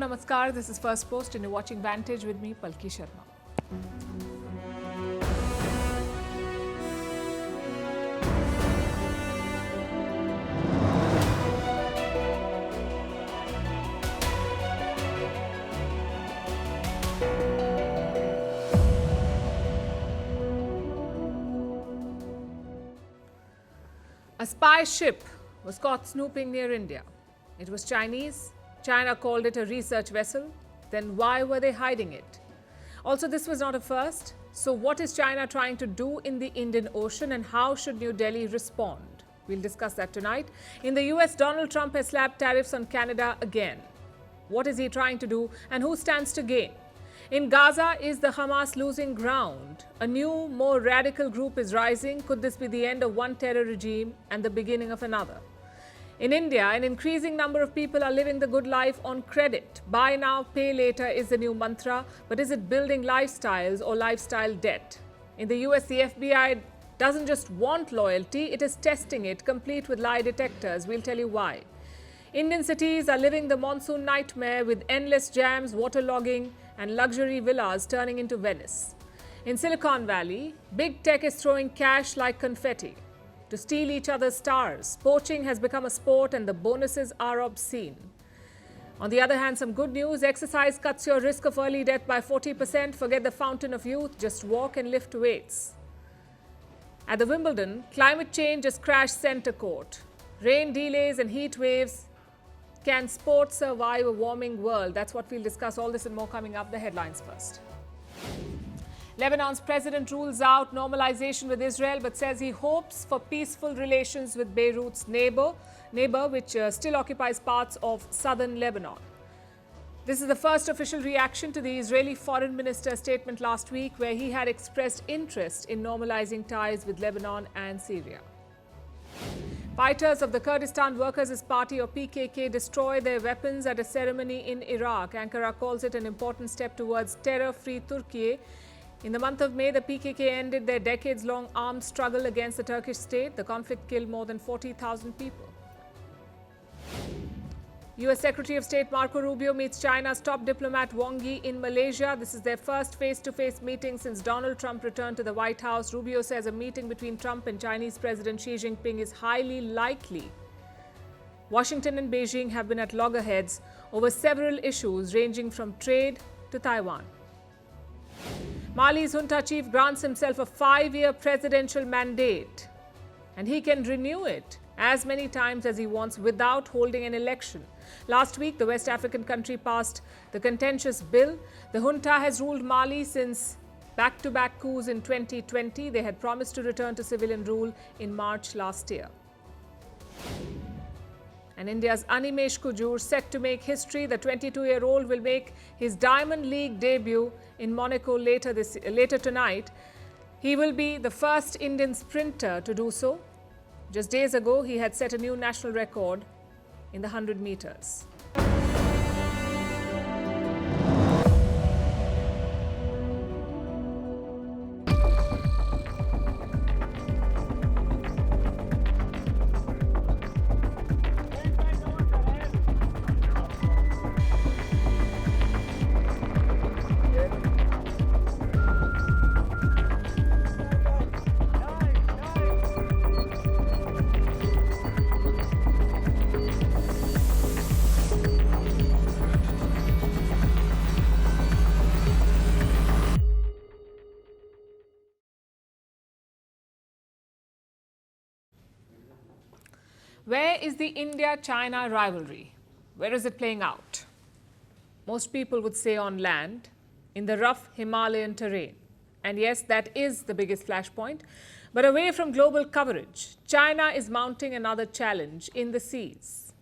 Hello, Namaskar. This is Firstpost and you're watching Vantage with me, Palki Sharma. A spy ship was caught snooping near India. It was Chinese. China called it a research vessel. Then why were they hiding it? Also, this was not a first. So what is China trying to do in the Indian Ocean and how should New Delhi respond? We'll discuss that tonight. In the US, Donald Trump has slapped tariffs on Canada again. What is he trying to do and who stands to gain? In Gaza, is the Hamas losing ground? A new, more radical group is rising. Could this be the end of one terror regime and the beginning of another? In India, an increasing number of people are living the good life on credit. Buy now, pay later is the new mantra, but is it building lifestyles or lifestyle debt? In the US, the FBI doesn't just want loyalty, it is testing it, complete with lie detectors. We'll tell you why. Indian cities are living the monsoon nightmare with endless jams, waterlogging, and luxury villas turning into Venice. In Silicon Valley, big tech is throwing cash like confetti to steal each other's stars. Poaching has become a sport and the bonuses are obscene. On the other hand, some good news. Exercise cuts your risk of early death by 40%. Forget the fountain of youth. Just walk and lift weights. At the Wimbledon, climate change has crashed center court. Rain delays and heat waves. Can sport survive a warming world? That's what we'll discuss. All this and more coming up. The headlines first. Lebanon's president rules out normalization with Israel but says he hopes for peaceful relations with Beirut's neighbor which still occupies parts of southern Lebanon. This is the first official reaction to the Israeli foreign minister's statement last week where he had expressed interest in normalizing ties with Lebanon and Syria. Fighters of the Kurdistan Workers' Party or PKK destroy their weapons at a ceremony in Iraq. Ankara calls it an important step towards terror-free Turkey. In the month of May, the PKK ended their decades-long armed struggle against the Turkish state. The conflict killed more than 40,000 people. U.S. Secretary of State Marco Rubio meets China's top diplomat Wang Yi in Malaysia. This is their first face-to-face meeting since Donald Trump returned to the White House. Rubio says a meeting between Trump and Chinese President Xi Jinping is highly likely. Washington and Beijing have been at loggerheads over several issues ranging from trade to Taiwan. Mali's junta chief grants himself a 5-year presidential mandate, and he can renew it as many times as he wants without holding an election. Last week, the West African country passed the contentious bill. The junta has ruled Mali since back-to-back coups in 2020. They had promised to return to civilian rule in March last year. And India's Animesh Kujur set to make history. The 22-year-old will make his Diamond League debut in Monaco later tonight. He will be the first Indian sprinter to do so. Just days ago, he had set a new national record in the 100 meters. Where is the India-China rivalry? Where is it playing out? Most people would say on land, in the rough Himalayan terrain. And yes, that is the biggest flashpoint. But away from global coverage, China is mounting another challenge in the seas.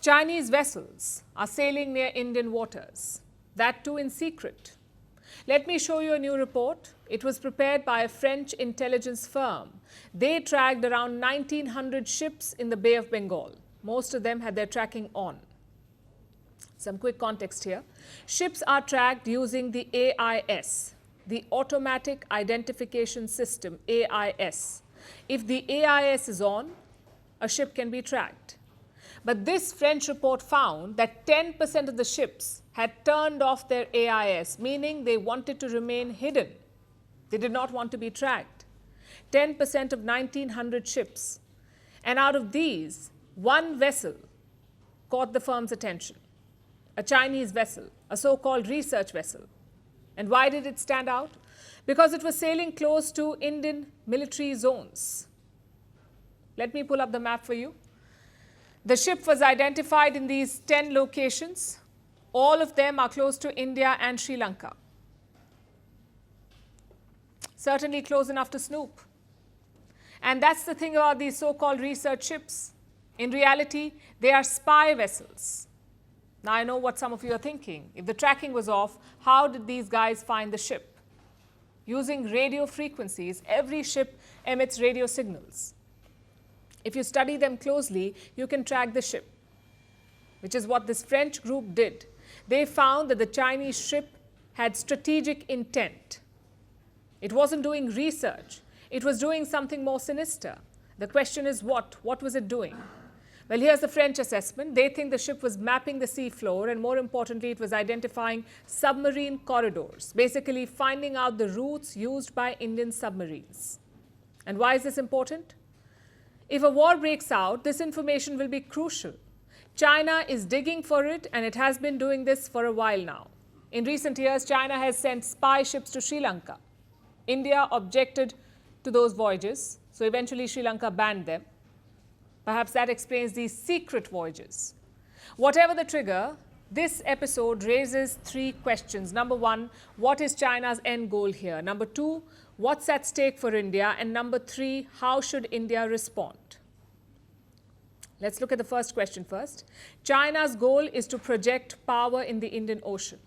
Chinese vessels are sailing near Indian waters, that too in secret. Let me show you a new report. It was prepared by a French intelligence firm. They tracked around 1,900 ships in the Bay of Bengal. Most of them had their tracking on. Some quick context here. Ships are tracked using the AIS, the Automatic Identification System, AIS. If the AIS is on, a ship can be tracked. But this French report found that 10% of the ships had turned off their AIS, meaning they wanted to remain hidden. They did not want to be tracked. 10% of 1,900 ships. And out of these, one vessel caught the firm's attention, a Chinese vessel, a so-called research vessel. And why did it stand out? Because it was sailing close to Indian military zones. Let me pull up the map for you. The ship was identified in these 10 locations. All of them are close to India and Sri Lanka. Certainly close enough to snoop. And that's the thing about these so-called research ships. In reality, they are spy vessels. Now, I know what some of you are thinking. If the tracking was off, how did these guys find the ship? Using radio frequencies, every ship emits radio signals. If you study them closely, you can track the ship, which is what this French group did. They found that the Chinese ship had strategic intent. It wasn't doing research. It was doing something more sinister. The question is what? What was it doing? Well, here's the French assessment. They think the ship was mapping the sea floor, and more importantly, it was identifying submarine corridors, basically finding out the routes used by Indian submarines. And why is this important? If a war breaks out, this information will be crucial. China is digging for it, and it has been doing this for a while now. In recent years, China has sent spy ships to Sri Lanka. India objected to those voyages, so eventually Sri Lanka banned them. Perhaps that explains these secret voyages. Whatever the trigger, this episode raises three questions. Number one, what is China's end goal here? Number two, what's at stake for India? And number three, how should India respond? Let's look at the first question first. China's goal is to project power in the Indian Ocean.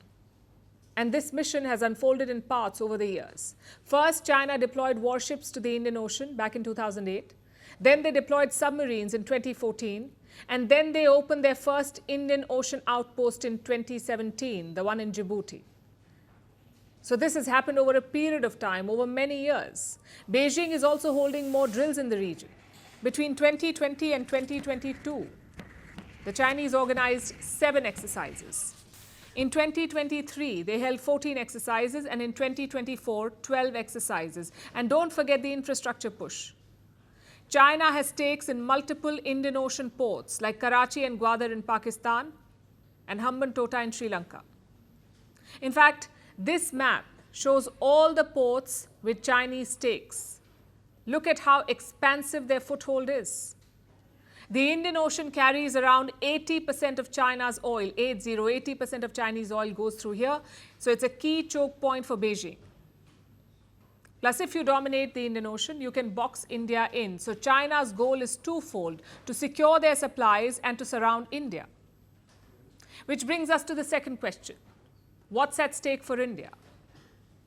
And this mission has unfolded in parts over the years. First, China deployed warships to the Indian Ocean back in 2008. Then they deployed submarines in 2014. And then they opened their first Indian Ocean outpost in 2017, the one in Djibouti. So this has happened over a period of time, over many years. Beijing is also holding more drills in the region. Between 2020 and 2022, the Chinese organized 7 exercises. In 2023, they held 14 exercises, and in 2024, 12 exercises. And don't forget the infrastructure push. China has stakes in multiple Indian Ocean ports like Karachi and Gwadar in Pakistan and Hambantota in Sri Lanka. In fact, this map shows all the ports with Chinese stakes. Look at how expansive their foothold is. The Indian Ocean carries around 80% of China's oil, 80% of Chinese oil goes through here. So it's a key choke point for Beijing. Plus, if you dominate the Indian Ocean, you can box India in. So China's goal is twofold: to secure their supplies and to surround India. Which brings us to the second question. What's at stake for India?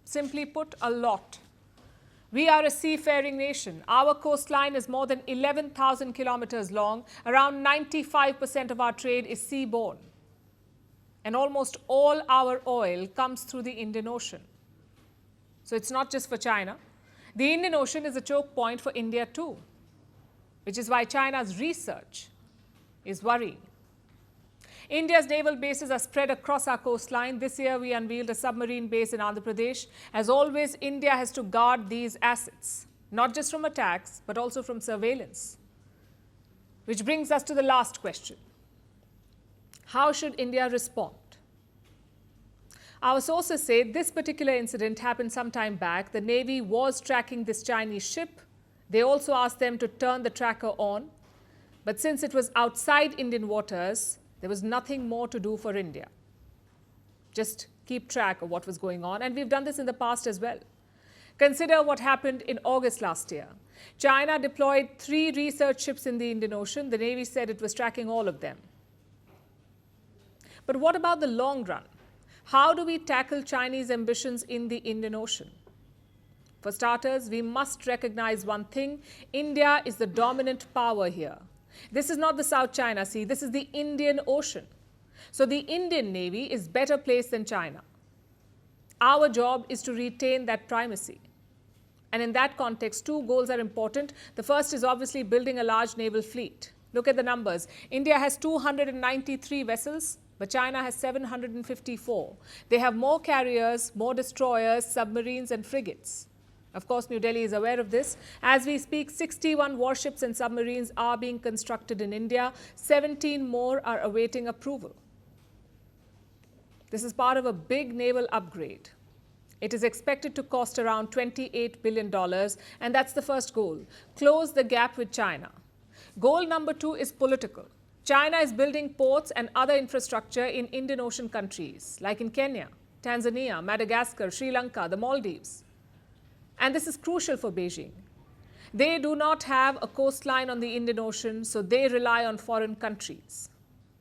Simply put, a lot. We are a seafaring nation. Our coastline is more than 11,000 kilometers long. Around 95% of our trade is seaborne. And almost all our oil comes through the Indian Ocean. So it's not just for China. The Indian Ocean is a choke point for India too, which is why China's research is worrying. India's naval bases are spread across our coastline. This year, we unveiled a submarine base in Andhra Pradesh. As always, India has to guard these assets, not just from attacks, but also from surveillance. Which brings us to the last question. How should India respond? Our sources say this particular incident happened some time back. The Navy was tracking this Chinese ship. They also asked them to turn the tracker on. But since it was outside Indian waters, there was nothing more to do for India. Just keep track of what was going on. And we've done this in the past as well. Consider what happened in August last year. China deployed 3 research ships in the Indian Ocean. The Navy said it was tracking all of them. But what about the long run? How do we tackle Chinese ambitions in the Indian Ocean? For starters, we must recognize one thing. India is the dominant power here. This is not the South China Sea. This is the Indian Ocean. So the Indian Navy is better placed than China. Our job is to retain that primacy. And in that context, 2 goals are important. The first is obviously building a large naval fleet. Look at the numbers. India has 293 vessels, but China has 754. They have more carriers, more destroyers, submarines and frigates. Of course, New Delhi is aware of this. As we speak, 61 warships and submarines are being constructed in India. 17 more are awaiting approval. This is part of a big naval upgrade. It is expected to cost around $28 billion, and that's the first goal: close the gap with China. Goal number 2 is political. China is building ports and other infrastructure in Indian Ocean countries, like in Kenya, Tanzania, Madagascar, Sri Lanka, the Maldives. And this is crucial for Beijing. They do not have a coastline on the Indian Ocean, so they rely on foreign countries.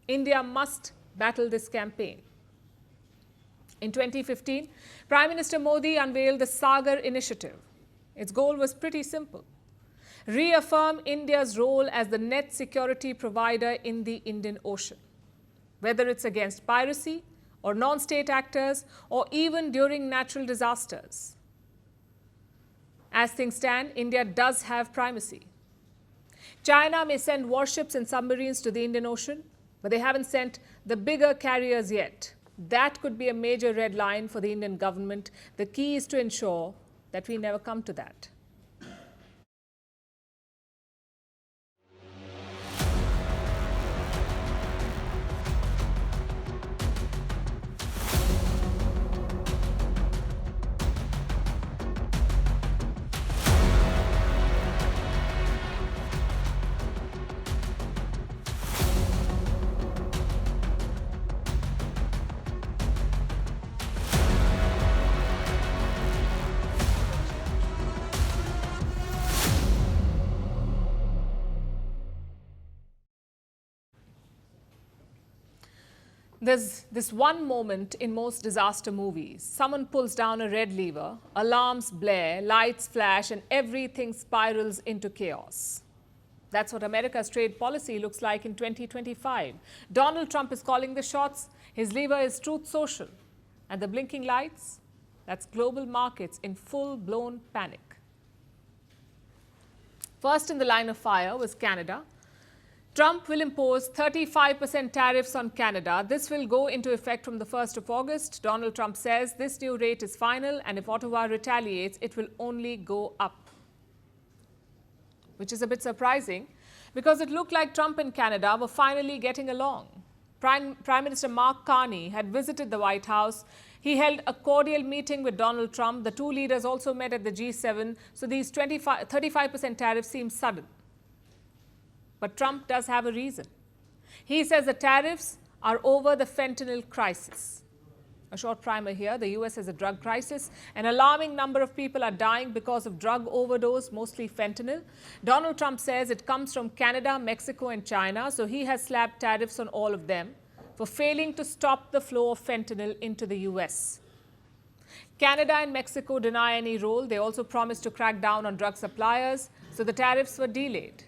India must battle this campaign. In 2015, Prime Minister Modi unveiled the Sagar Initiative. Its goal was pretty simple: reaffirm India's role as the net security provider in the Indian Ocean, whether it's against piracy or non-state actors or even during natural disasters. As things stand, India does have primacy. China may send warships and submarines to the Indian Ocean, but they haven't sent the bigger carriers yet. That could be a major red line for the Indian government. The key is to ensure that we never come to that. There's this one moment in most disaster movies. Someone pulls down a red lever, alarms blare, lights flash, and everything spirals into chaos. That's what America's trade policy looks like in 2025. Donald Trump is calling the shots. His lever is Truth Social. And the blinking lights, that's global markets in full-blown panic. First in the line of fire was Canada. Trump will impose 35% tariffs on Canada. This will go into effect from the 1st of August. Donald Trump says this new rate is final, and if Ottawa retaliates, it will only go up. Which is a bit surprising, because it looked like Trump and Canada were finally getting along. Prime Minister Mark Carney had visited the White House. He held a cordial meeting with Donald Trump. The two leaders also met at the G7, so these 35% tariffs seem sudden. But Trump does have a reason. He says the tariffs are over the fentanyl crisis. A short primer here. The US has a drug crisis. An alarming number of people are dying because of drug overdose, mostly fentanyl. Donald Trump says it comes from Canada, Mexico and China, so he has slapped tariffs on all of them for failing to stop the flow of fentanyl into the US. Canada and Mexico deny any role. They also promised to crack down on drug suppliers, so the tariffs were delayed.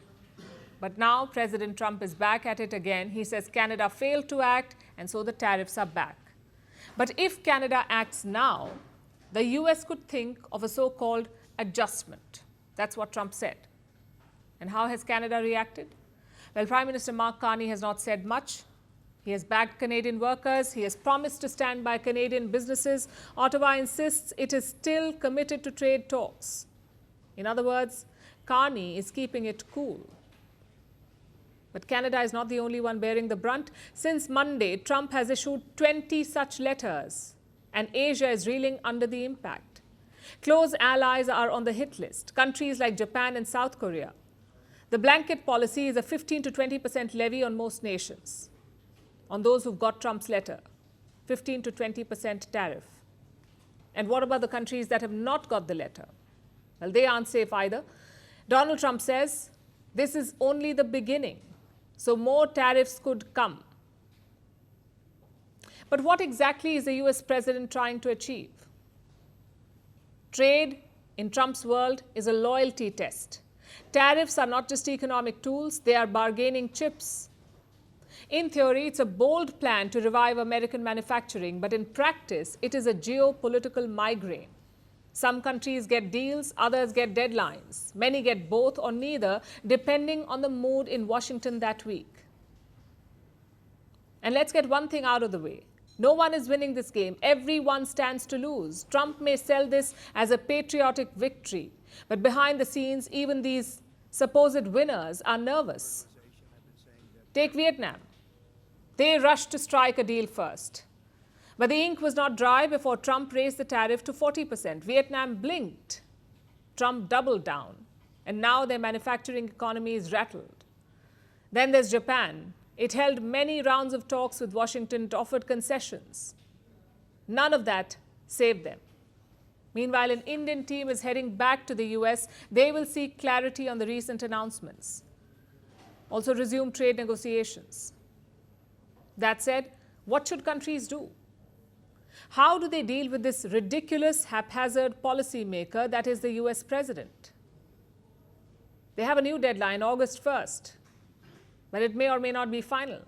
But now President Trump is back at it again. He says Canada failed to act, and so the tariffs are back. But if Canada acts now, the US could think of a so-called adjustment. That's what Trump said. And how has Canada reacted? Well, Prime Minister Mark Carney has not said much. He has backed Canadian workers. He has promised to stand by Canadian businesses. Ottawa insists it is still committed to trade talks. In other words, Carney is keeping it cool. But Canada is not the only one bearing the brunt. Since Monday, Trump has issued 20 such letters, and Asia is reeling under the impact. Close allies are on the hit list, countries like Japan and South Korea. The blanket policy is a 15 to 20% levy on most nations, on those who've got Trump's letter, 15 to 20% tariff. And what about the countries that have not got the letter? Well, they aren't safe either. Donald Trump says this is only the beginning. So more tariffs could come. But what exactly is the US president trying to achieve? Trade, in Trump's world, is a loyalty test. Tariffs are not just economic tools, they are bargaining chips. In theory, it's a bold plan to revive American manufacturing, but in practice, it is a geopolitical migraine. Some countries get deals, others get deadlines. Many get both or neither, depending on the mood in Washington that week. And let's get one thing out of the way. No one is winning this game. Everyone stands to lose. Trump may sell this as a patriotic victory, but behind the scenes, even these supposed winners are nervous. Take Vietnam. They rushed to strike a deal first. But the ink was not dry before Trump raised the tariff to 40%. Vietnam blinked. Trump doubled down. And now their manufacturing economy is rattled. Then there's Japan. It held many rounds of talks with Washington. It offered concessions. None of that saved them. Meanwhile, an Indian team is heading back to the US. They will seek clarity on the recent announcements. Also resume trade negotiations. That said, what should countries do? How do they deal with this ridiculous, haphazard policymaker that is the US president? They have a new deadline, August 1st, but it may or may not be final.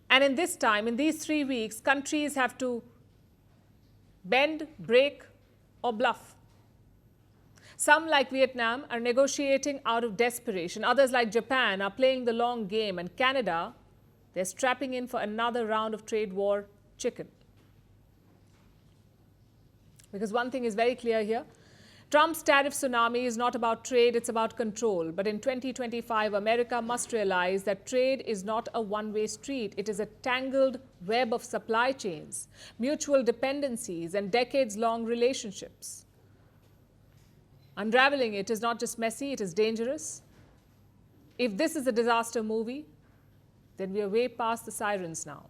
And in this time, in these 3 weeks, countries have to bend, break, or bluff. Some, like Vietnam, are negotiating out of desperation. Others, like Japan, are playing the long game. And Canada, they're strapping in for another round of trade war chicken. Because one thing is very clear here. Trump's tariff tsunami is not about trade, it's about control. But in 2025, America must realize that trade is not a one-way street. It is a tangled web of supply chains, mutual dependencies, and decades-long relationships. Unraveling it is not just messy, it is dangerous. If this is a disaster movie, then we are way past the sirens now.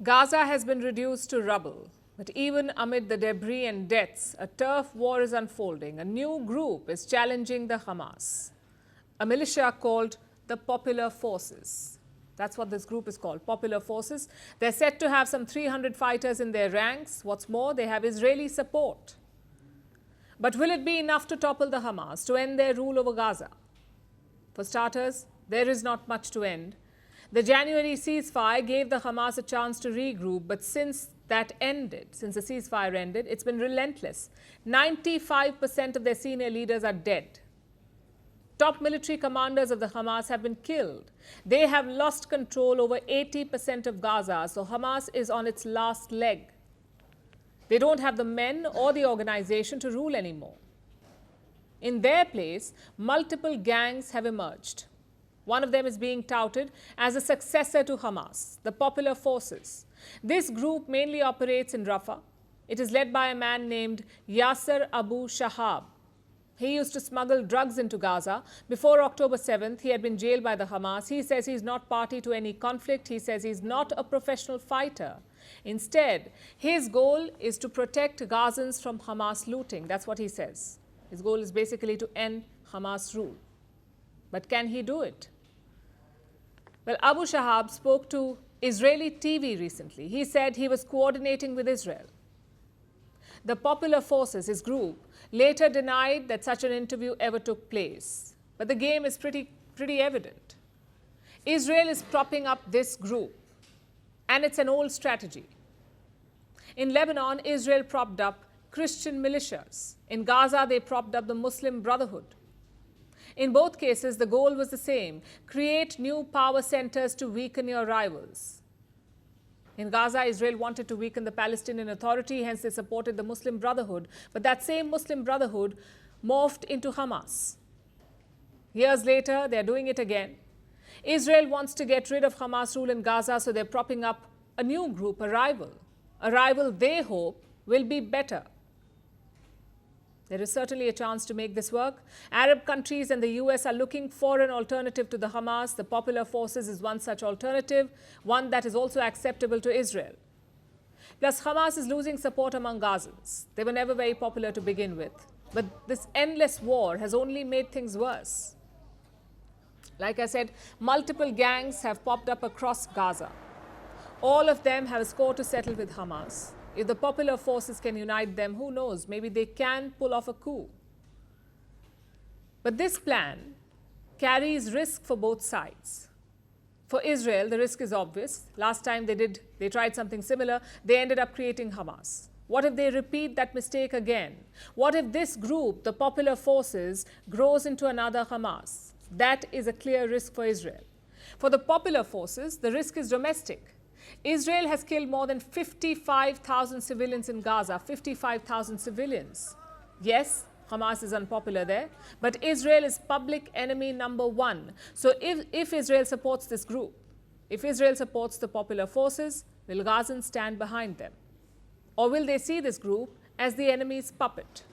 Gaza has been reduced to rubble, but even amid the debris and deaths, a turf war is unfolding. A new group is challenging the Hamas, a militia called the Popular Forces. That's what this group is called, Popular Forces. They're said to have some 300 fighters in their ranks. What's more, they have Israeli support. But will it be enough to topple the Hamas, to end their rule over Gaza? For starters, there is not much to end. The January ceasefire gave the Hamas a chance to regroup, but since the ceasefire ended, it's been relentless. 95% of their senior leaders are dead. Top military commanders of the Hamas have been killed. They have lost control over 80% of Gaza, so Hamas is on its last leg. They don't have the men or the organization to rule anymore. In their place, multiple gangs have emerged. One of them is being touted as a successor to Hamas, the Popular Forces. This group mainly operates in Rafah. It is led by a man named Yasser Abu Shahab. He used to smuggle drugs into Gaza. Before October 7th, he had been jailed by the Hamas. He says he's not party to any conflict. He says he's not a professional fighter. Instead, his goal is to protect Gazans from Hamas looting. That's what he says. His goal is basically to end Hamas rule. But can he do it? Well, Abu Shahab spoke to Israeli TV recently. He said he was coordinating with Israel. The Popular Forces, his group, later denied that such an interview ever took place. But the game is pretty evident. Israel is propping up this group, and it's an old strategy. In Lebanon, Israel propped up Christian militias. In Gaza, they propped up the Muslim Brotherhood. In both cases, the goal was the same: create new power centers to weaken your rivals. In Gaza, Israel wanted to weaken the Palestinian Authority, hence they supported the Muslim Brotherhood. But that same Muslim Brotherhood morphed into Hamas. Years later, they're doing it again. Israel wants to get rid of Hamas rule in Gaza, so they're propping up a new group, a rival they hope will be better. There is certainly a chance to make this work. Arab countries and the US are looking for an alternative to the Hamas. The Popular Forces is one such alternative, one that is also acceptable to Israel. Plus, Hamas is losing support among Gazans. They were never very popular to begin with. But this endless war has only made things worse. Like I said, multiple gangs have popped up across Gaza. All of them have a score to settle with Hamas. If the Popular Forces can unite them, who knows, maybe they can pull off a coup. But this plan carries risk for both sides. For Israel, the risk is obvious. Last time they tried something similar, they ended up creating Hamas. What if they repeat that mistake again? What if this group, the Popular Forces, grows into another Hamas? That is a clear risk for Israel. For the Popular Forces, the risk is domestic. Israel has killed more than 55,000 civilians in Gaza, 55,000 civilians. Yes, Hamas is unpopular there, but Israel is public enemy number one. So if Israel supports this group, if Israel supports the Popular Forces, will Gazans stand behind them? Or will they see this group as the enemy's puppet?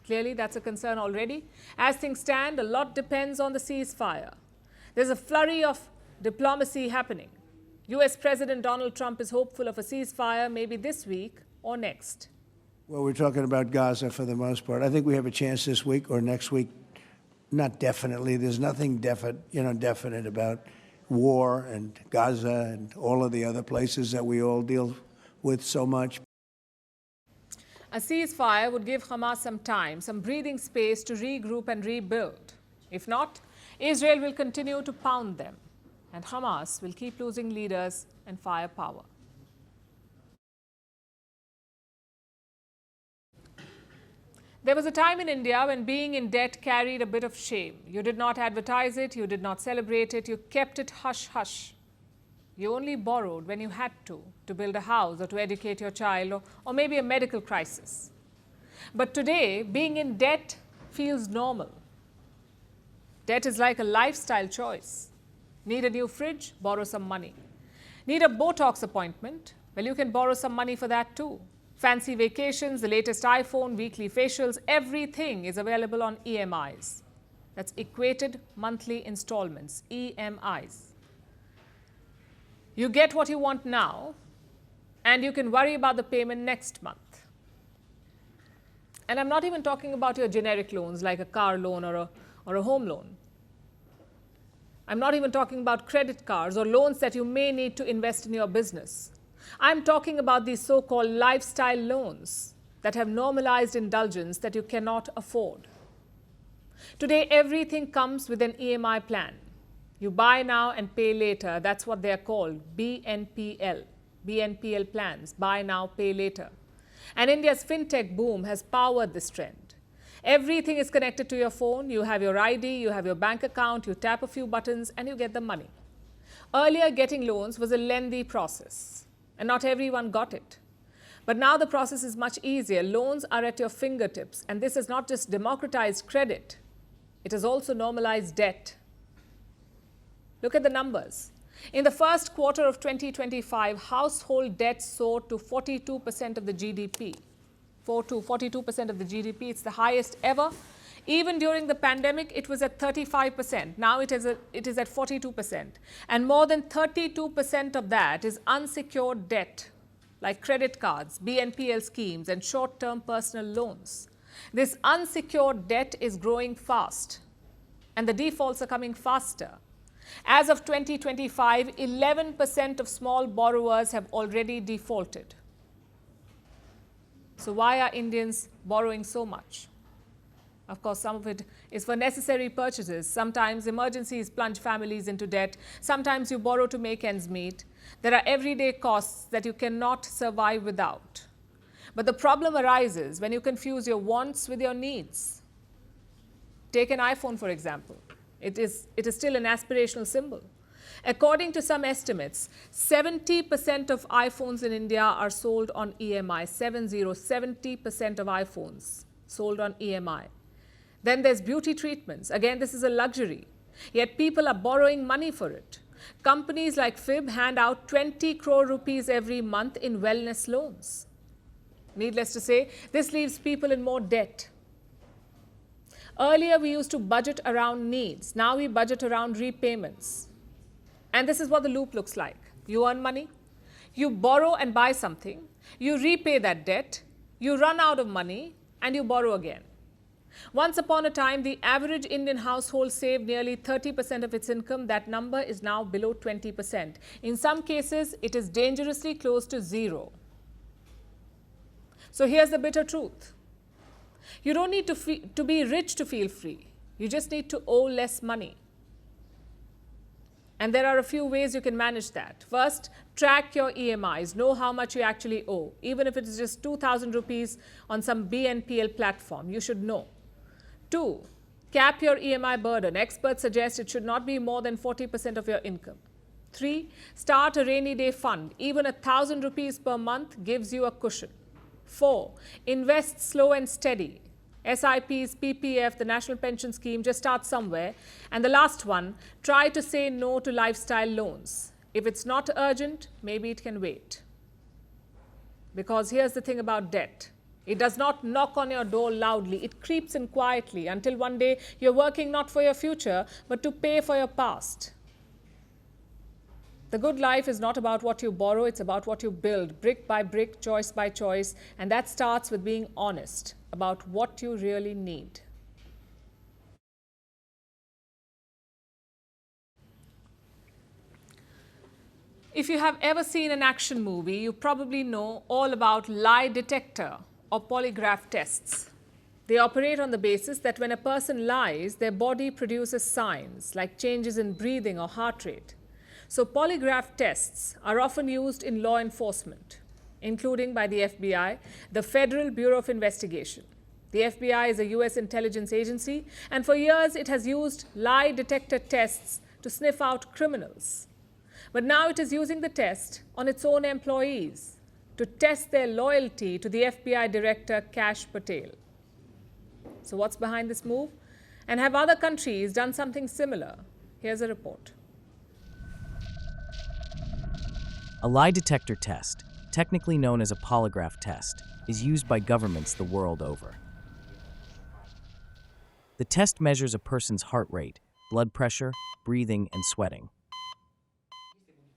Clearly, that's a concern already. As things stand, a lot depends on the ceasefire. There's a flurry of diplomacy happening. US President Donald Trump is hopeful of a ceasefire maybe this week or next. Well, we're talking about Gaza for the most part. I think we have a chance this week or next week. Not definitely. There's nothing definite about war and Gaza and all of the other places that we all deal with so much. A ceasefire would give Hamas some time, some breathing space to regroup and rebuild. If not, Israel will continue to pound them, and Hamas will keep losing leaders and firepower. There was a time in India when being in debt carried a bit of shame. You did not advertise it, you did not celebrate it, you kept it hush-hush. You only borrowed when you had to build a house or to educate your child or maybe a medical crisis. But today, being in debt feels normal. Debt is like a lifestyle choice. Need a new fridge? Borrow some money. Need a Botox appointment? Well, you can borrow some money for that too. Fancy vacations, the latest iPhone, weekly facials, everything is available on EMIs. That's equated monthly installments, EMIs. You get what you want now, and you can worry about the payment next month. And I'm not even talking about your generic loans like a car loan or a home loan. I'm not even talking about credit cards or loans that you may need to invest in your business. I'm talking about these so-called lifestyle loans that have normalized indulgence that you cannot afford. Today, everything comes with an EMI plan. You buy now and pay later. That's what they are called, BNPL. BNPL plans, buy now, pay later. And India's fintech boom has powered this trend. Everything is connected to your phone. You have your ID, you have your bank account, you tap a few buttons and you get the money. Earlier, getting loans was a lengthy process, and not everyone got it. But now the process is much easier. Loans are at your fingertips, and this has not just democratized credit, it has also normalized debt. Look at the numbers. In the first quarter of 2025, household debt soared to 42% of the GDP. 42% of the GDP, it's the highest ever. Even during the pandemic, it was at 35%. Now it is at 42%. And more than 32% of that is unsecured debt, like credit cards, BNPL schemes, and short-term personal loans. This unsecured debt is growing fast, and the defaults are coming faster. As of 2025, 11% of small borrowers have already defaulted. So why are Indians borrowing so much? Of course, some of it is for necessary purchases. Sometimes emergencies plunge families into debt. Sometimes you borrow to make ends meet. There are everyday costs that you cannot survive without. But the problem arises when you confuse your wants with your needs. Take an iPhone, for example. It is still an aspirational symbol. According to some estimates, 70% of iPhones in India are sold on EMI. 70% of iPhones sold on EMI. Then there's beauty treatments. Again, this is a luxury. Yet people are borrowing money for it. Companies like Fib hand out 20 crore rupees every month in wellness loans. Needless to say, this leaves people in more debt. Earlier, we used to budget around needs. Now we budget around repayments. And this is what the loop looks like. You earn money, you borrow and buy something, you repay that debt, you run out of money, and you borrow again. Once upon a time, the average Indian household saved nearly 30% of its income. That number is now below 20%. In some cases, it is dangerously close to zero. So here's the bitter truth. You don't need to be rich to feel free. You just need to owe less money. And there are a few ways you can manage that. First, track your EMIs. Know how much you actually owe. Even if it is just 2,000 rupees on some BNPL platform, you should know. 2, cap your EMI burden. Experts suggest it should not be more than 40% of your income. 3, start a rainy day fund. Even 1,000 rupees per month gives you a cushion. 4, invest slow and steady. SIPs, PPF, the National Pension Scheme, just start somewhere. And the last one, try to say no to lifestyle loans. If it's not urgent, maybe it can wait. Because here's the thing about debt. It does not knock on your door loudly. It creeps in quietly until one day you're working not for your future, but to pay for your past. The good life is not about what you borrow, it's about what you build, brick by brick, choice by choice, and that starts with being honest about what you really need. If you have ever seen an action movie, you probably know all about lie detector or polygraph tests. They operate on the basis that when a person lies, their body produces signs like changes in breathing or heart rate. So polygraph tests are often used in law enforcement, including by the FBI, the Federal Bureau of Investigation. The FBI is a US intelligence agency, and for years it has used lie detector tests to sniff out criminals. But now it is using the test on its own employees to test their loyalty to the FBI Director Kash Patel. So what's behind this move? And have other countries done something similar? Here's a report. A lie detector test, technically known as a polygraph test, is used by governments the world over. The test measures a person's heart rate, blood pressure, breathing, and sweating.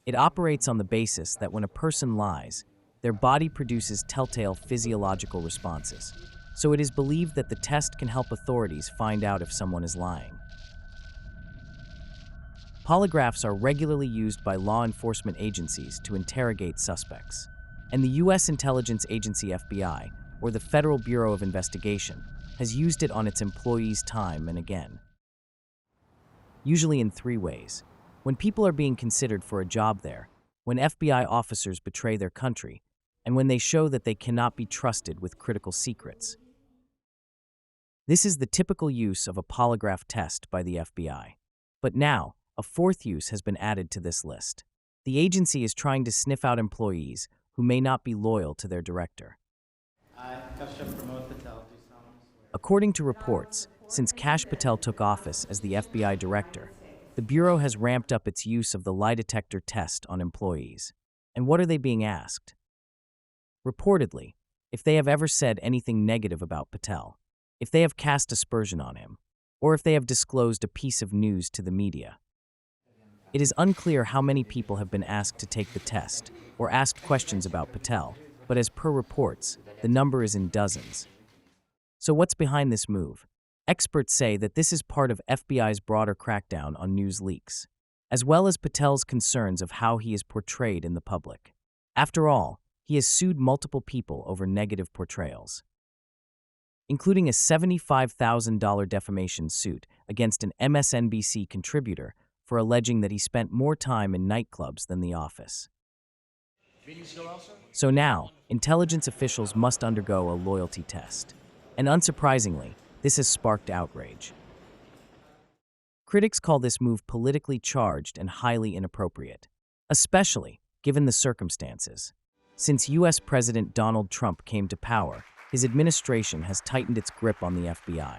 It operates on the basis that when a person lies, their body produces telltale physiological responses. So it is believed that the test can help authorities find out if someone is lying. Polygraphs are regularly used by law enforcement agencies to interrogate suspects. And the U.S. intelligence agency FBI, or the Federal Bureau of Investigation, has used it on its employees time and again. Usually in 3 ways. When people are being considered for a job there, when FBI officers betray their country, and when they show that they cannot be trusted with critical secrets. This is the typical use of a polygraph test by the FBI. But now, a 4th use has been added to this list. The agency is trying to sniff out employees who may not be loyal to their director. According to reports, since Kash Patel took office as the FBI director, the Bureau has ramped up its use of the lie detector test on employees. And what are they being asked? Reportedly, if they have ever said anything negative about Patel, if they have cast aspersion on him, or if they have disclosed a piece of news to the media. It is unclear how many people have been asked to take the test or asked questions about Patel, but as per reports, the number is in dozens. So what's behind this move? Experts say that this is part of FBI's broader crackdown on news leaks, as well as Patel's concerns of how he is portrayed in the public. After all, he has sued multiple people over negative portrayals, including a $75,000 defamation suit against an MSNBC contributor for alleging that he spent more time in nightclubs than the office. So now, intelligence officials must undergo a loyalty test. And unsurprisingly, this has sparked outrage. Critics call this move politically charged and highly inappropriate, especially given the circumstances. Since U.S. President Donald Trump came to power, his administration has tightened its grip on the FBI.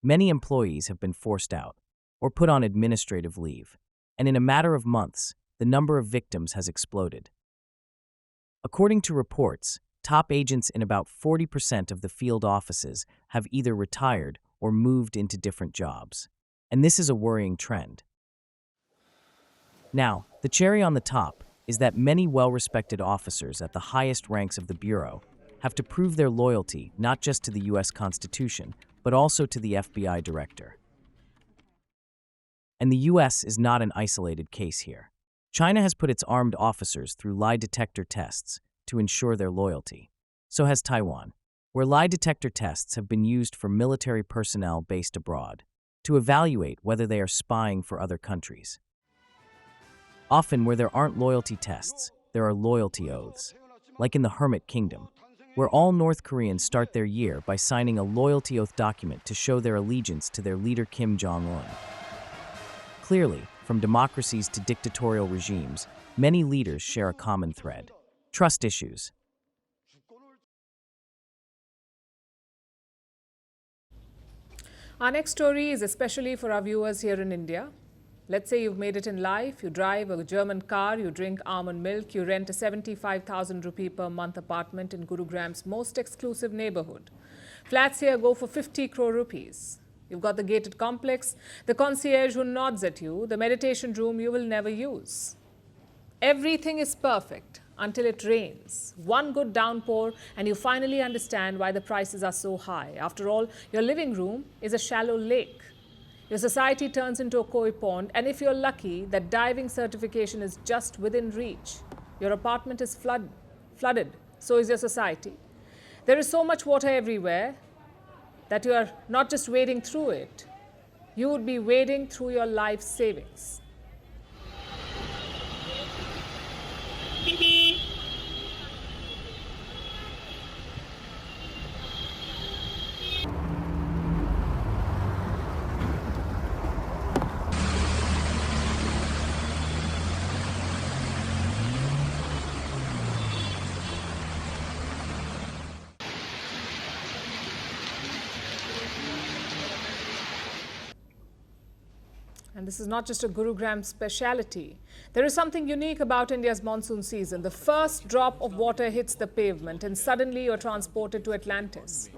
Many employees have been forced out or put on administrative leave, and in a matter of months, the number of victims has exploded. According to reports, top agents in about 40% of the field offices have either retired or moved into different jobs. And this is a worrying trend. Now, the cherry on the top is that many well-respected officers at the highest ranks of the Bureau have to prove their loyalty not just to the U.S. Constitution, but also to the FBI director. And the U.S. is not an isolated case here. China has put its armed officers through lie detector tests to ensure their loyalty. So has Taiwan, where lie detector tests have been used for military personnel based abroad to evaluate whether they are spying for other countries. Often, where there aren't loyalty tests, there are loyalty oaths, like in the Hermit Kingdom, where all North Koreans start their year by signing a loyalty oath document to show their allegiance to their leader Kim Jong-un. Clearly, from democracies to dictatorial regimes, many leaders share a common thread: trust issues. Our next story is especially for our viewers here in India. Let's say you've made it in life, you drive a German car, you drink almond milk, you rent a 75,000 rupee per month apartment in Gurugram's most exclusive neighborhood. Flats here go for 50 crore rupees. You've got the gated complex, the concierge who nods at you, the meditation room you will never use. Everything is perfect until it rains. One good downpour and you finally understand why the prices are so high. After all, your living room is a shallow lake. Your society turns into a koi pond, and if you're lucky, that diving certification is just within reach. Your apartment is flooded, so is your society. There is so much water everywhere that you are not just wading through it, you would be wading through your life savings. And this is not just a Gurugram speciality. There is something unique about India's monsoon season. The first drop of water hits the pavement and suddenly you're transported to Atlantis.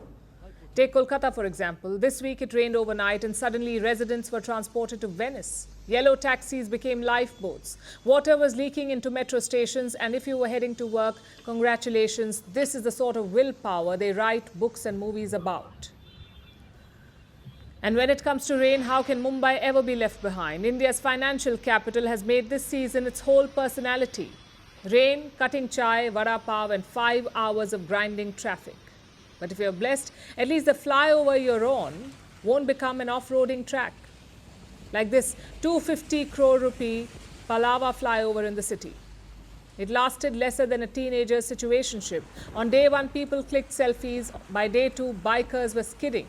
Take Kolkata, for example. This week it rained overnight and suddenly residents were transported to Venice. Yellow taxis became lifeboats. Water was leaking into metro stations, and if you were heading to work, congratulations, this is the sort of willpower they write books and movies about. And when it comes to rain, how can Mumbai ever be left behind? India's financial capital has made this season its whole personality. Rain, cutting chai, vada pav, and 5 hours of grinding traffic. But if you're blessed, at least the flyover you're on won't become an off-roading track. Like this 250 crore rupee Palava flyover in the city. It lasted lesser than a teenager's situationship. On day one, people clicked selfies. By day two, bikers were skidding.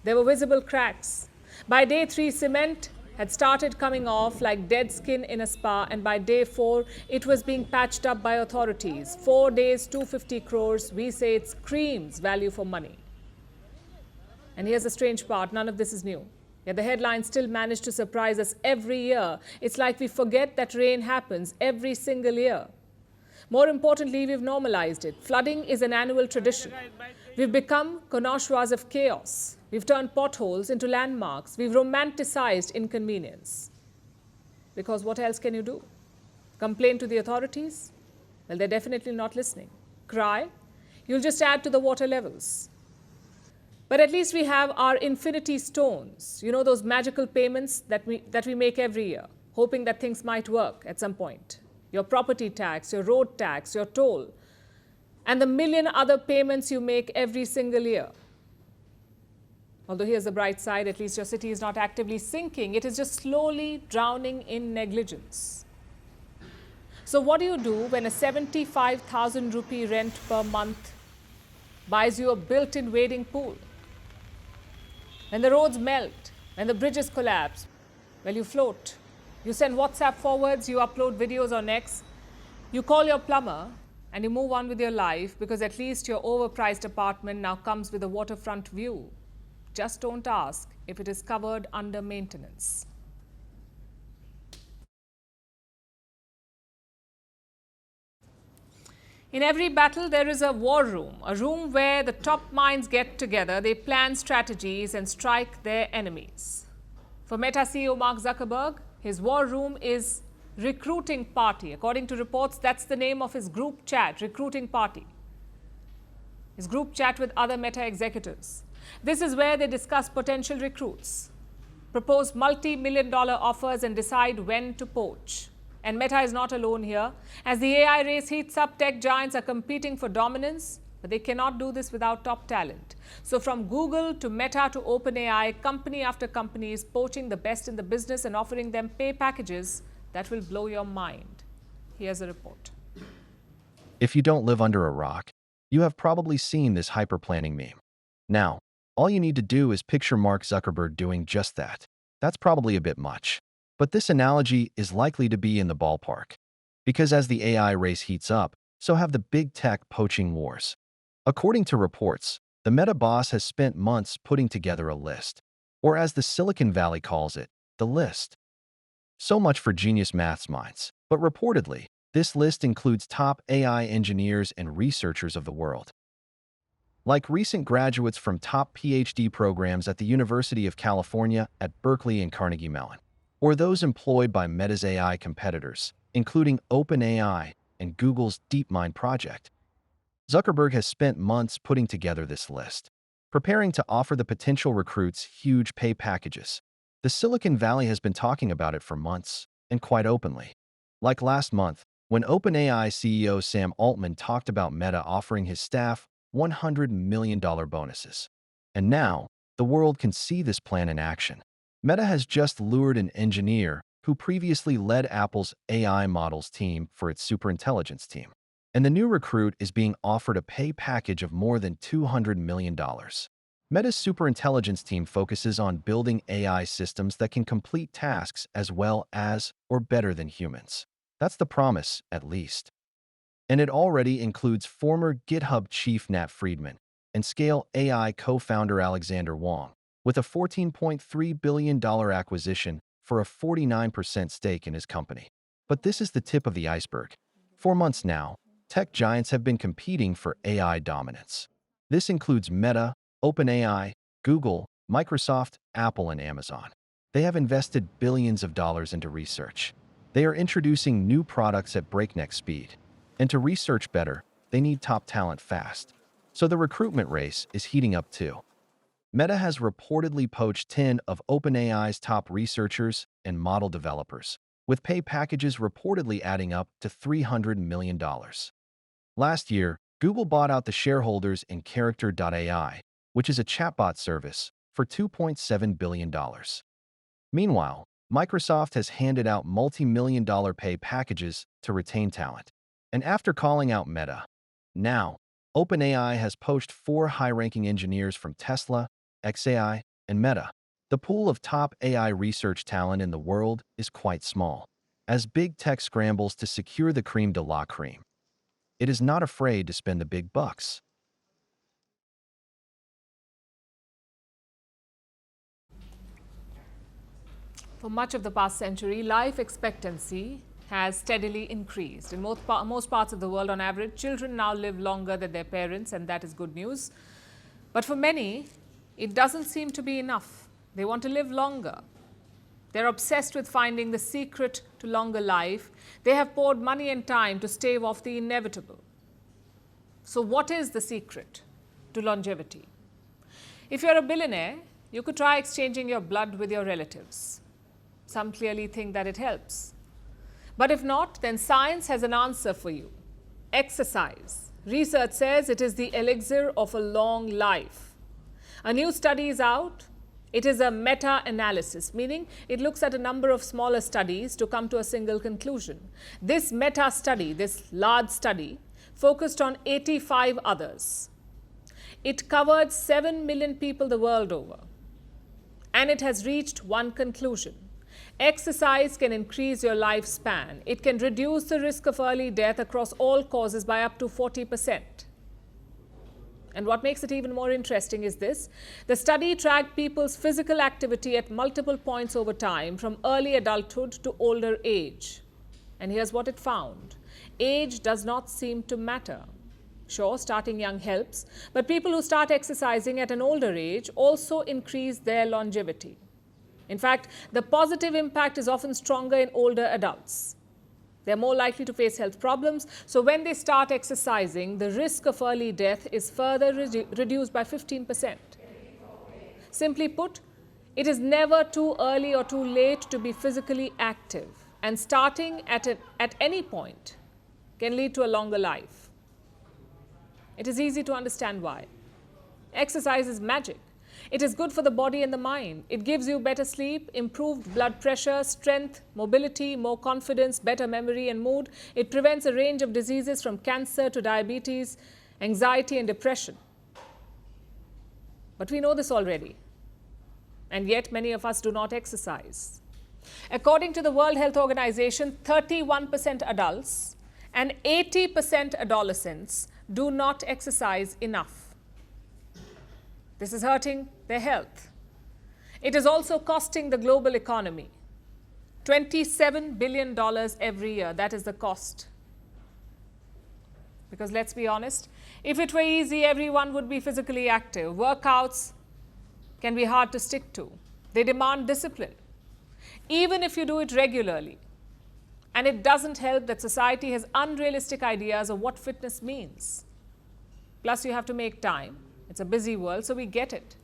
There were visible cracks. By day 3, cement had started coming off like dead skin in a spa, and by day 4, it was being patched up by authorities. 4 days, 250 crores, we say it screams value for money. And here's the strange part, none of this is new. Yet the headlines still manage to surprise us every year. It's like we forget that rain happens every single year. More importantly, we've normalized it. Flooding is an annual tradition. We've become connoisseurs of chaos. We've turned potholes into landmarks. We've romanticized inconvenience. Because what else can you do? Complain to the authorities? Well, they're definitely not listening. Cry? You'll just add to the water levels. But at least we have our infinity stones. You know, those magical payments that we make every year, hoping that things might work at some point. Your property tax, your road tax, your toll, and the million other payments you make every single year. Although here's the bright side, at least your city is not actively sinking. It is just slowly drowning in negligence. So what do you do when a 75,000 rupee rent per month buys you a built-in wading pool? When the roads melt, when the bridges collapse, well, you float. You send WhatsApp forwards, you upload videos on X, you call your plumber, and you move on with your life because at least your overpriced apartment now comes with a waterfront view. Just don't ask if it is covered under maintenance. In every battle, there is a war room, a room where the top minds get together, they plan strategies and strike their enemies. For Meta CEO Mark Zuckerberg, his war room is Recruiting Party. According to reports, that's the name of his group chat, Recruiting Party. His group chat with other Meta executives. This is where they discuss potential recruits, propose multi-million-dollar offers and decide when to poach. And Meta is not alone here. As the AI race heats up, tech giants are competing for dominance, but they cannot do this without top talent. So from Google to Meta to OpenAI, company after company is poaching the best in the business and offering them pay packages that will blow your mind. Here's a report. If you don't live under a rock, you have probably seen this hyperplanning meme. Now, all you need to do is picture Mark Zuckerberg doing just that. That's probably a bit much. But this analogy is likely to be in the ballpark. Because as the AI race heats up, so have the big tech poaching wars. According to reports, the Meta boss has spent months putting together a list, or as the Silicon Valley calls it, the list. So much for genius maths minds. But reportedly, this list includes top AI engineers and researchers of the world. Like recent graduates from top PhD programs at the University of California, at Berkeley and Carnegie Mellon, or those employed by Meta's AI competitors, including OpenAI and Google's DeepMind project. Zuckerberg has spent months putting together this list, preparing to offer the potential recruits huge pay packages. The Silicon Valley has been talking about it for months, and quite openly. Like last month, when OpenAI CEO Sam Altman talked about Meta offering his staff $100 million bonuses. And now, the world can see this plan in action. Meta has just lured an engineer who previously led Apple's AI models team for its superintelligence team. And the new recruit is being offered a pay package of more than $200 million. Meta's superintelligence team focuses on building AI systems that can complete tasks as well as or better than humans. That's the promise, at least. And it already includes former GitHub chief Nat Friedman and Scale AI co-founder Alexander Wang, with a $14.3 billion acquisition for a 49% stake in his company. But this is the tip of the iceberg. For months now, tech giants have been competing for AI dominance. This includes Meta, OpenAI, Google, Microsoft, Apple, and Amazon. They have invested billions of dollars into research. They are introducing new products at breakneck speed. And to research better, they need top talent fast. So the recruitment race is heating up too. Meta has reportedly poached 10 of OpenAI's top researchers and model developers, with pay packages reportedly adding up to $300 million. Last year, Google bought out the shareholders in Character.ai, which is a chatbot service, for $2.7 billion. Meanwhile, Microsoft has handed out multi-million-dollar pay packages to retain talent. And after calling out Meta, now, OpenAI has poached 4 high-ranking engineers from Tesla, xAI, and Meta. The pool of top AI research talent in the world is quite small, as big tech scrambles to secure the creme de la creme. It is not afraid to spend the big bucks. For much of the past century, life expectancy has steadily increased. In most parts of the world, on average, children now live longer than their parents, and that is good news. But for many, it doesn't seem to be enough. They want to live longer. They're obsessed with finding the secret to longer life. They have poured money and time to stave off the inevitable. So what is the secret to longevity? If you're a billionaire, you could try exchanging your blood with your relatives. Some clearly think that it helps. But if not, then science has an answer for you. Exercise. Research says it is the elixir of a long life. A new study is out. It is a meta-analysis, meaning it looks at a number of smaller studies to come to a single conclusion. This meta-study, this large study, focused on 85 others. It covered 7 million people the world over. And it has reached one conclusion. Exercise can increase your lifespan. It can reduce the risk of early death across all causes by up to 40%. And what makes it even more interesting is this. The study tracked people's physical activity at multiple points over time, from early adulthood to older age. And here's what it found. age does not seem to matter. Sure, starting young helps, but people who start exercising at an older age also increase their longevity. In fact, the positive impact is often stronger in older adults. They're more likely to face health problems, so when they start exercising, the risk of early death is further reduced by 15%. Simply put, it is never too early or too late to be physically active, and starting at any point can lead to a longer life. It is easy to understand why. Exercise is magic. It is good for the body and the mind. It gives you better sleep, improved blood pressure, strength, mobility, more confidence, better memory and mood. It prevents a range of diseases from cancer to diabetes, anxiety and depression. But we know this already. And yet many of us do not exercise. According to the World Health Organization, 31% adults and 80% adolescents do not exercise enough. This is hurting their health. It is also costing the global economy $27 billion every year. That is the cost. Because let's be honest, if it were easy, everyone would be physically active. Workouts can be hard to stick to. They demand discipline, even if you do it regularly. And it doesn't help that society has unrealistic ideas of what fitness means. Plus, you have to make time. It's a busy world, so we get it.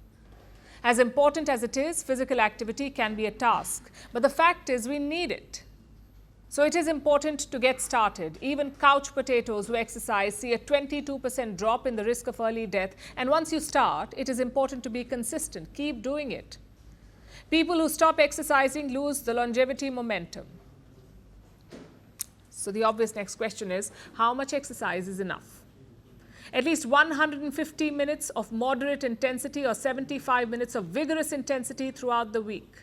As important as it is, physical activity can be a task. But the fact is, we need it. So it is important to get started. Even couch potatoes who exercise see a 22% drop in the risk of early death. And once you start, it is important to be consistent. Keep doing it. People who stop exercising lose the longevity momentum. So the obvious next question is, how much exercise is enough? At least 150 minutes of moderate intensity or 75 minutes of vigorous intensity throughout the week.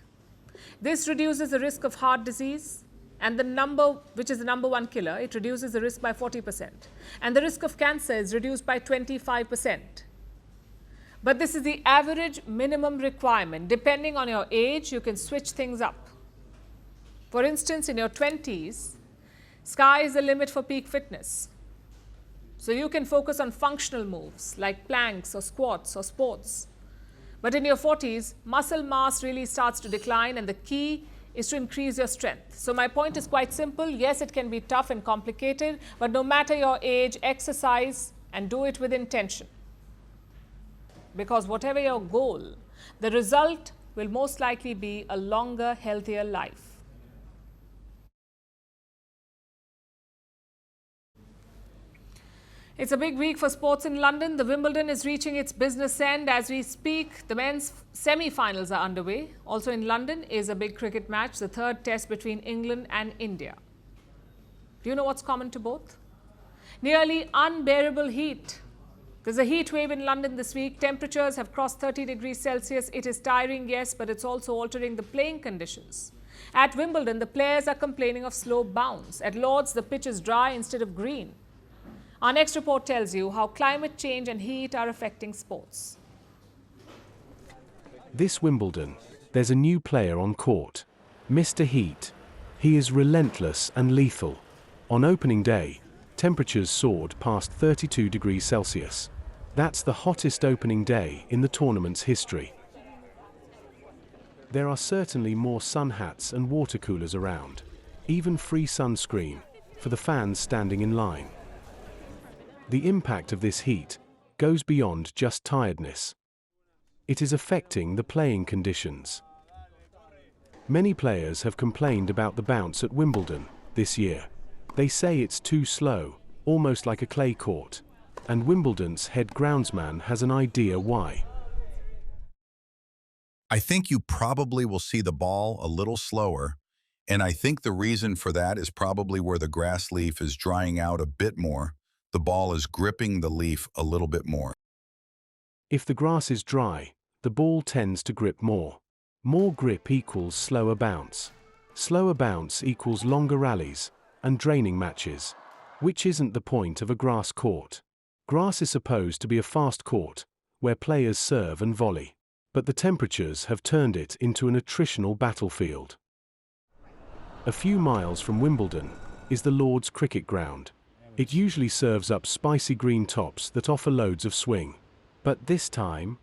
This reduces the risk of heart disease, and which is the number one killer, it reduces the risk by 40%. And the risk of cancer is reduced by 25%. But this is the average minimum requirement. Depending on your age, you can switch things up. For instance, in your 20s, sky is the limit for peak fitness. So you can focus on functional moves like planks or squats or sports. But in your 40s, muscle mass really starts to decline, and the key is to increase your strength. So my point is quite simple. Yes, it can be tough and complicated, but no matter your age, exercise and do it with intention. Because whatever your goal, the result will most likely be a longer, healthier life. It's a big week for sports in London. The Wimbledon is reaching its business end as we speak. The men's semi-finals are underway. Also in London is a big cricket match, the third test between England and India. Do you know what's common to both? Nearly unbearable heat. There's a heat wave in London this week. Temperatures have crossed 30 degrees Celsius. It is tiring, yes, but it's also altering the playing conditions. At Wimbledon, the players are complaining of slow bounce. At Lord's, the pitch is dry instead of green. Our next report tells you how climate change and heat are affecting sports. This Wimbledon, there's a new player on court, Mr. Heat. He is relentless and lethal. On opening day, temperatures soared past 32 degrees Celsius. That's the hottest opening day in the tournament's history. There are certainly more sun hats and water coolers around, even free sunscreen for the fans standing in line. The impact of this heat goes beyond just tiredness. It is affecting the playing conditions. Many players have complained about the bounce at Wimbledon this year. They say it's too slow, almost like a clay court, and Wimbledon's head groundsman has an idea why. I think you probably will see the ball a little slower, and I think the reason for that is probably where the grass leaf is drying out a bit more. The ball is gripping the leaf a little bit more. If the grass is dry, the ball tends to grip more. More grip equals slower bounce. Slower bounce equals longer rallies and draining matches, which isn't the point of a grass court. Grass is supposed to be a fast court where players serve and volley, but the temperatures have turned it into an attritional battlefield. A few miles from Wimbledon is the Lord's cricket ground. It usually serves up spicy green tops that offer loads of swing. But this time,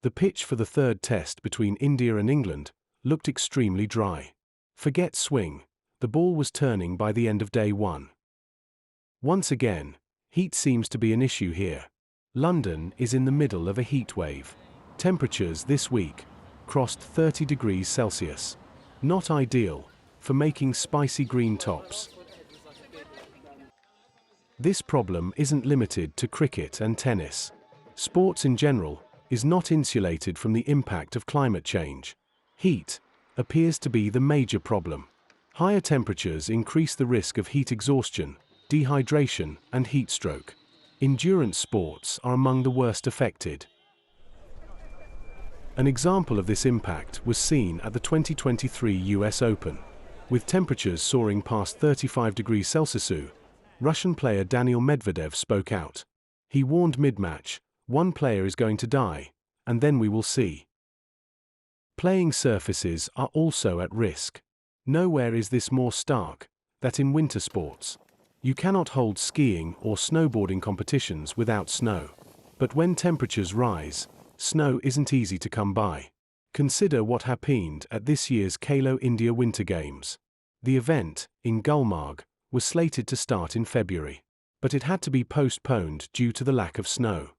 the pitch for the third test between India and England looked extremely dry. Forget swing, the ball was turning by the end of day one. Once again, heat seems to be an issue here. London is in the middle of a heat wave. Temperatures this week crossed 30 degrees Celsius. Not ideal for making spicy green tops. This problem isn't limited to cricket and tennis. Sports in general is not insulated from the impact of climate change. Heat appears to be the major problem. Higher temperatures increase the risk of heat exhaustion, dehydration, and heat stroke. Endurance sports are among the worst affected. An example of this impact was seen at the 2023 US Open. With temperatures soaring past 35 degrees Celsius, Russian player Daniil Medvedev spoke out. He warned mid-match, "One player is going to die, and then we will see." Playing surfaces are also at risk. Nowhere is this more stark than in winter sports. You cannot hold skiing or snowboarding competitions without snow. But when temperatures rise, snow isn't easy to come by. Consider what happened at this year's Khelo India Winter Games. The event, in Gulmarg, was slated to start in February, but it had to be postponed due to the lack of snow.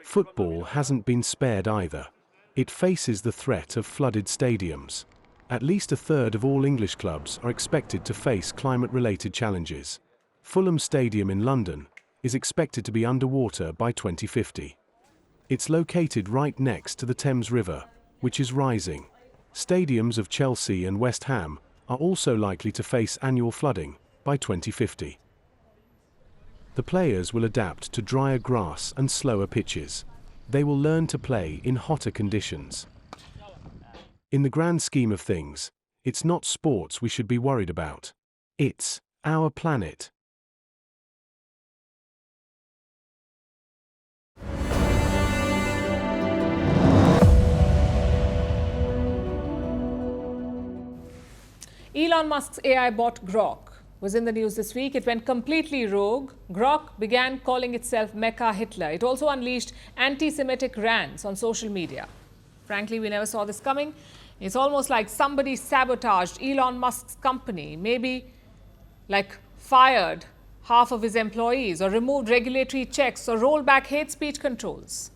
Football hasn't been spared either. It faces the threat of flooded stadiums. At least a third of all English clubs are expected to face climate-related challenges. Fulham Stadium in London is expected to be underwater by 2050. It's located right next to the Thames River, which is rising. Stadiums of Chelsea and West Ham are also likely to face annual flooding by 2050. The players will adapt to drier grass and slower pitches. They will learn to play in hotter conditions. In the grand scheme of things, it's not sports we should be worried about. It's our planet. Elon Musk's AI bot Grok was in the news this week. It went completely rogue. Grok began calling itself Mecha Hitler. It also unleashed anti-Semitic rants on social media. Frankly, we never saw this coming. It's almost like somebody sabotaged Elon Musk's company, maybe like fired half of his employees or removed regulatory checks or rolled back hate speech controls.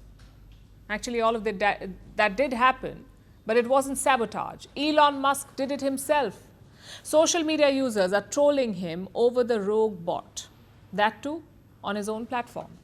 Actually, all of that did happen, but it wasn't sabotage. Elon Musk did it himself. Social media users are trolling him over the rogue bot. That too on his own platform.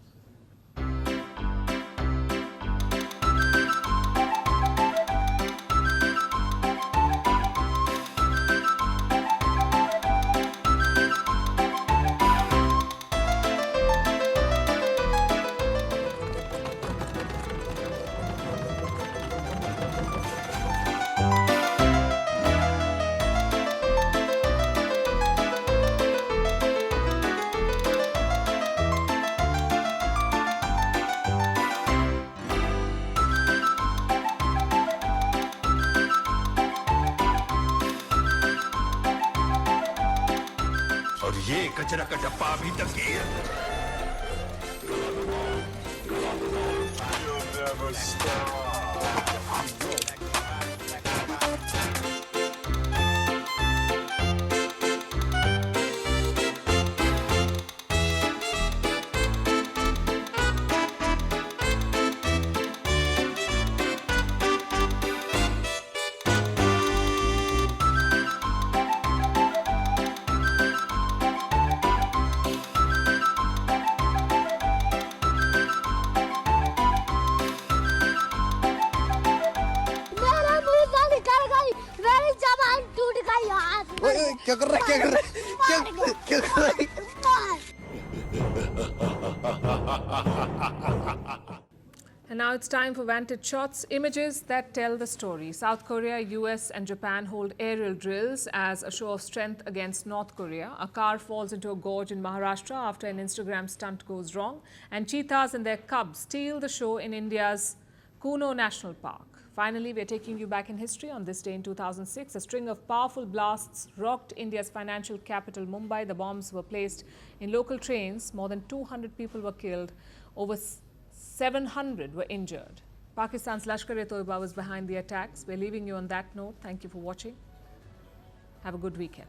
और ये कचरा का डब्बा अभी तक ही है। You'll never stop. क्या कर रहा है क्या कर रहा है And now it's time for Vantage shots, images that tell the story. South Korea, US and Japan hold aerial drills as a show of strength against North Korea. A car falls into a gorge in Maharashtra after an Instagram stunt goes wrong. And cheetahs and their cubs steal the show in India's Kuno National Park. Finally, we are taking you back in history. On this day in 2006, a string of powerful blasts rocked India's financial capital, Mumbai. The bombs were placed in local trains. More than 200 people were killed. Over 700 were injured. Pakistan's Lashkar-e-Toiba was behind the attacks. We're leaving you on that note. Thank you for watching. Have a good weekend.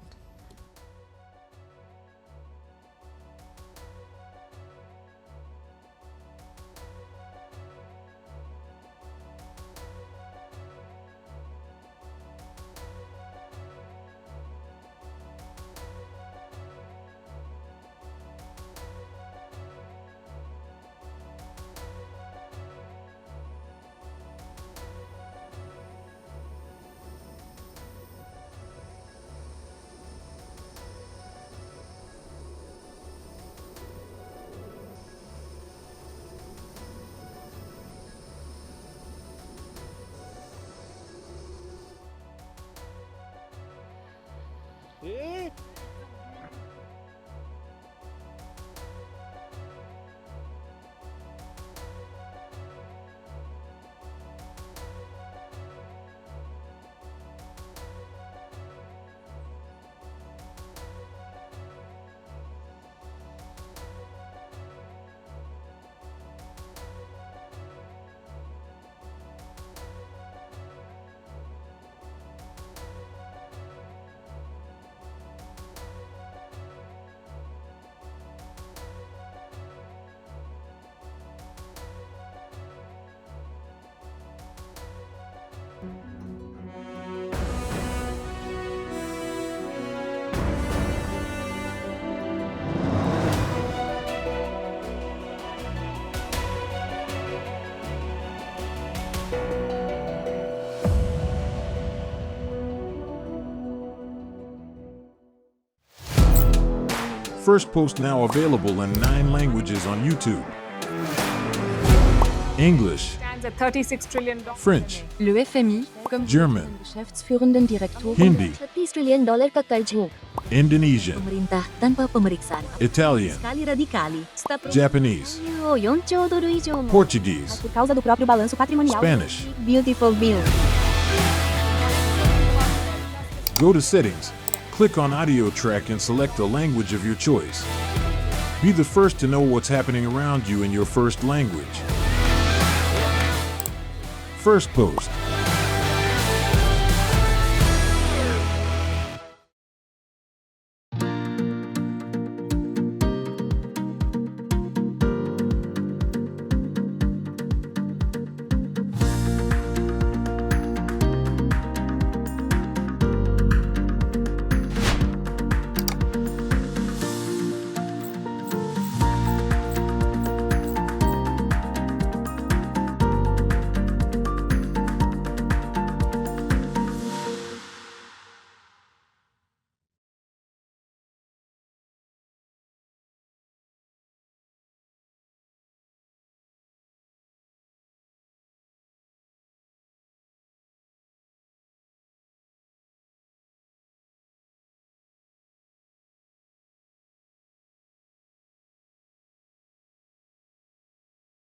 Firstpost now available in 9 languages on YouTube. English, Stands at $36 trillion. French, Le FMI, comme German, Geschäftsführenden Direktor, Hindi, $30 trillion ka karj mo. Indonesian, Pemerintah tanpa pemeriksaan. Italian, Sekali radikali. Japanese, 4兆ドル以上も Portuguese, por causa do próprio balanço patrimonial. Spanish. Beautiful bill. Go to Settings, click on Audio Track and select the language of your choice. Be the first to know what's happening around you in your first language. Firstpost.